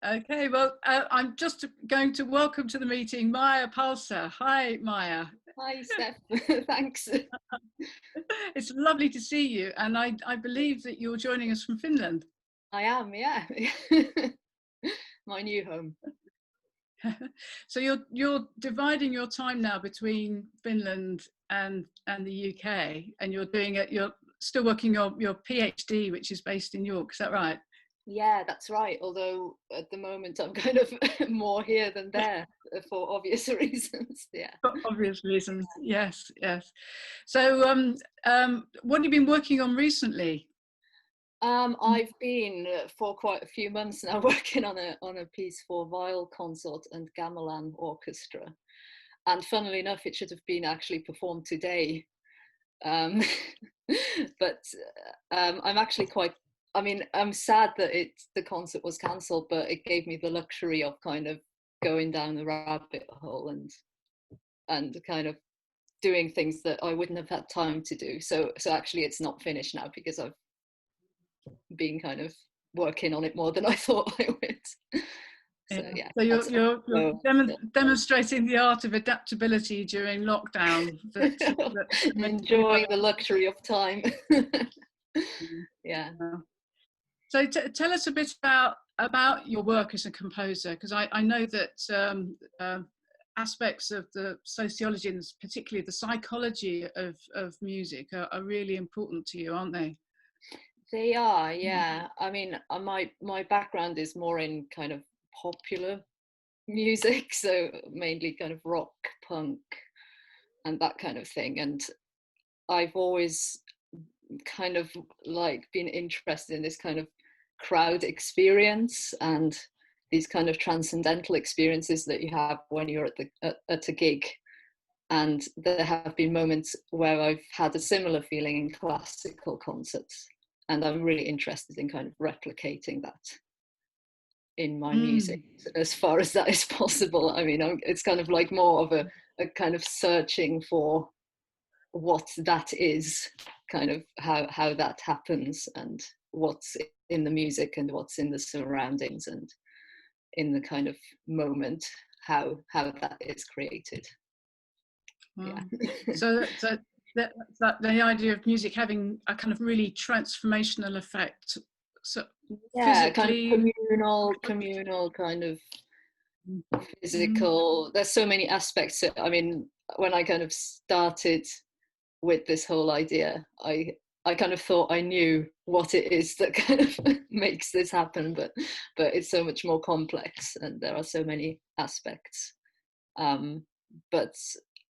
Okay, well, I'm just going to welcome to the meeting Maja Palser. Hi, Maja. Hi, Steph. Thanks. It's lovely to see you, and I believe that you're joining us from Finland. I am, yeah. My new home. So you're dividing your time now between Finland and the UK, and you're still working on your PhD, which is based in York. Is that right? Yeah, that's right. Although at the moment I'm kind of more here than there for obvious reasons. Yeah. For obvious reasons. Yes, yes. So, what have you been working on recently? I've been for quite a few months now working on a piece for viol consort and gamelan orchestra, and funnily enough, it should have been actually performed today. Um, but I'm actually quite. I mean, I'm sad that the concert was cancelled, but it gave me the luxury of kind of going down the rabbit hole and kind of doing things that I wouldn't have had time to do. So actually, it's not finished now because I've been kind of working on it more than I thought I would. So yeah, So you're demonstrating the art of adaptability during lockdown. enjoying the luxury of time. Yeah. So tell us a bit about your work as a composer, because I know that aspects of the sociology and particularly the psychology of music are really important to you, aren't they? They are, yeah. I mean, my background is more in kind of popular music, so mainly kind of rock, punk, and that kind of thing. And I've always kind of like been interested in this kind of crowd experience and these kind of transcendental experiences that you have when you're at a gig. And there have been moments where I've had a similar feeling in classical concerts, and I'm really interested in kind of replicating that in my music as far as that is possible. I mean, it's kind of like more of a kind of searching for what that is, kind of how that happens, and what's in the music and what's in the surroundings and in the kind of moment, how that is created. Wow. Yeah. So that the idea of music having a kind of really transformational effect, so Yeah, kind of physically, communal kind of physical. There's so many aspects. I mean, when I kind of started with this whole idea, I kind of thought I knew what it is that kind of makes this happen, but it's so much more complex, and there are so many aspects. But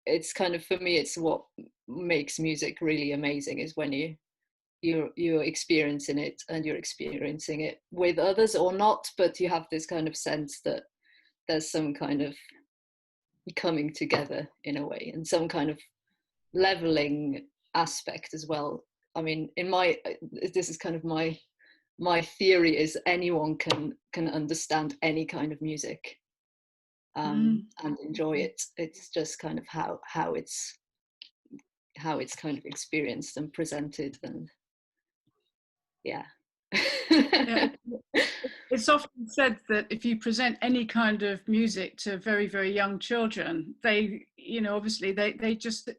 it's kind of, for me, it's what makes music really amazing is when you're experiencing it, and you're experiencing it with others or not, but you have this kind of sense that there's some kind of coming together in a way, and some kind of leveling aspect as well. I mean, this is kind of my theory is anyone can understand any kind of music, and enjoy it. It's just kind of how it's kind of experienced and presented, and yeah. yeah, it's often said that if you present any kind of music to very, very young children, they, obviously they just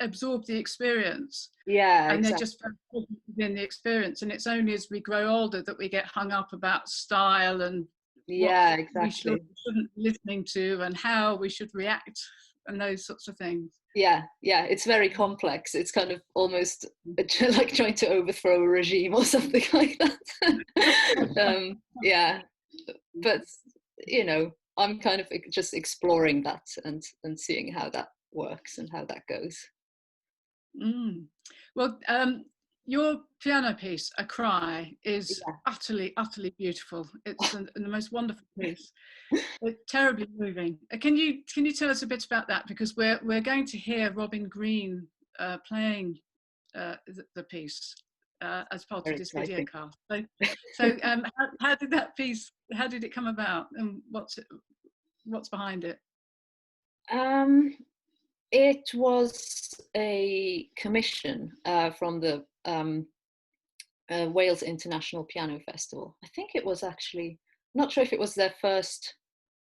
absorb the experience, Yeah, and they're exactly. just very present within the experience. And it's only as we grow older that we get hung up about style and what Yeah, we exactly. shouldn't be listening to and how we should react and those sorts of things. Yeah, it's very complex. It's kind of almost like trying to overthrow a regime or something like that. Yeah, but I'm kind of just exploring that and seeing how that works and how that goes. Well, your piano piece, A Cry, is Yeah. utterly beautiful. It's the most wonderful piece. It's terribly moving. Can you tell us a bit about that, because we're going to hear Robin Green playing the piece as part of Very this video exciting. cast. How did it come about, and what's behind it? It was a commission from the Wales International Piano Festival. I think it was actually not sure if it was their first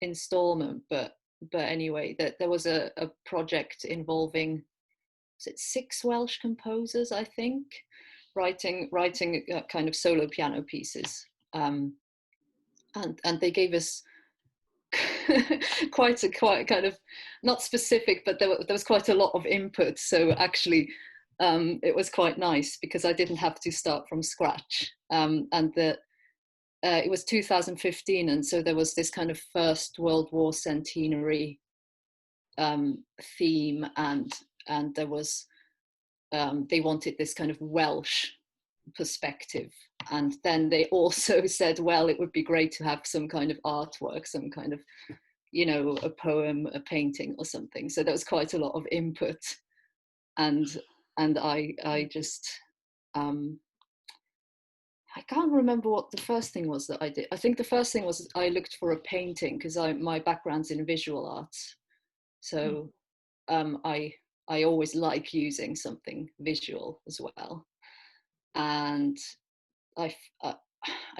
installment, but anyway, that there was a project involving, was it 6 Welsh composers, I think, writing kind of solo piano pieces, and they gave us quite kind of, not specific, but there was quite a lot of input. So actually, it was quite nice because I didn't have to start from scratch, and it was 2015, and so there was this kind of First World War centenary theme, and there was they wanted this kind of Welsh perspective, and then they also said, well, it would be great to have some kind of artwork, some kind of, you know, a poem, a painting or something. So there was quite a lot of input, and I just I can't remember what the first thing was that I did. I think the first thing was I looked for a painting because my background's in visual arts, so I always like using something visual as well. And I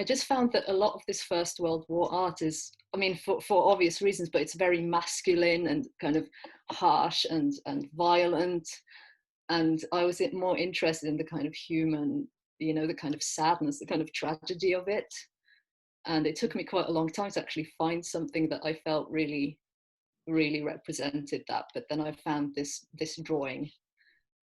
just found that a lot of this First World War art is, I mean, for obvious reasons, but it's very masculine and kind of harsh and violent. And I was more interested in the kind of human, you know, the kind of sadness, the kind of tragedy of it. And it took me quite a long time to actually find something that I felt really, really represented that. But then I found this drawing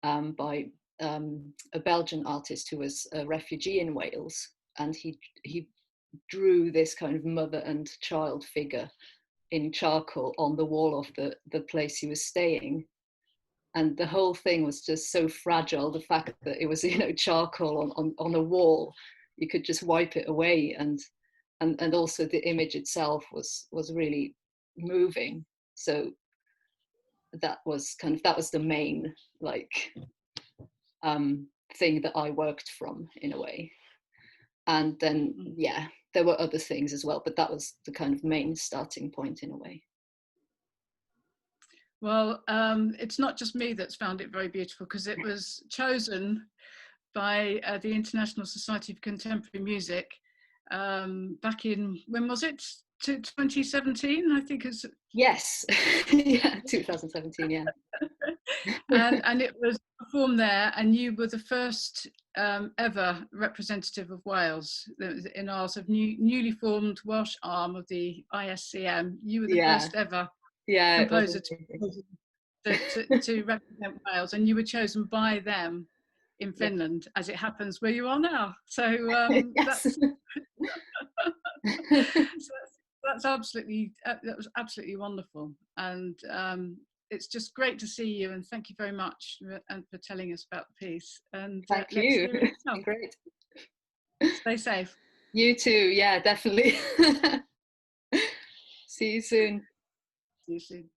by a Belgian artist who was a refugee in Wales, and he drew this kind of mother and child figure in charcoal on the wall of the place he was staying. And the whole thing was just so fragile, the fact that it was, you know, charcoal on a wall, you could just wipe it away, and also the image itself was really moving. So that was the main, like, thing that I worked from, in a way. And then, yeah, there were other things as well, but that was the kind of main starting point, in a way. Well, it's not just me that's found it very beautiful, because it was chosen by the International Society of Contemporary Music back in, when was it? 2017, I think. Yes. Yeah, 2017, yeah. and it was performed there, and you were the first ever representative of Wales in our sort of newly formed Welsh arm of the ISCM. You were the first ever composer to represent Wales, and you were chosen by them in Finland, as it happens, where you are now. So yes. that's absolutely, that was absolutely wonderful. And it's just great to see you, and thank you very much for telling us about the piece. And thank you. It's been great. Stay safe. You too. Yeah, definitely. See you soon. See you soon.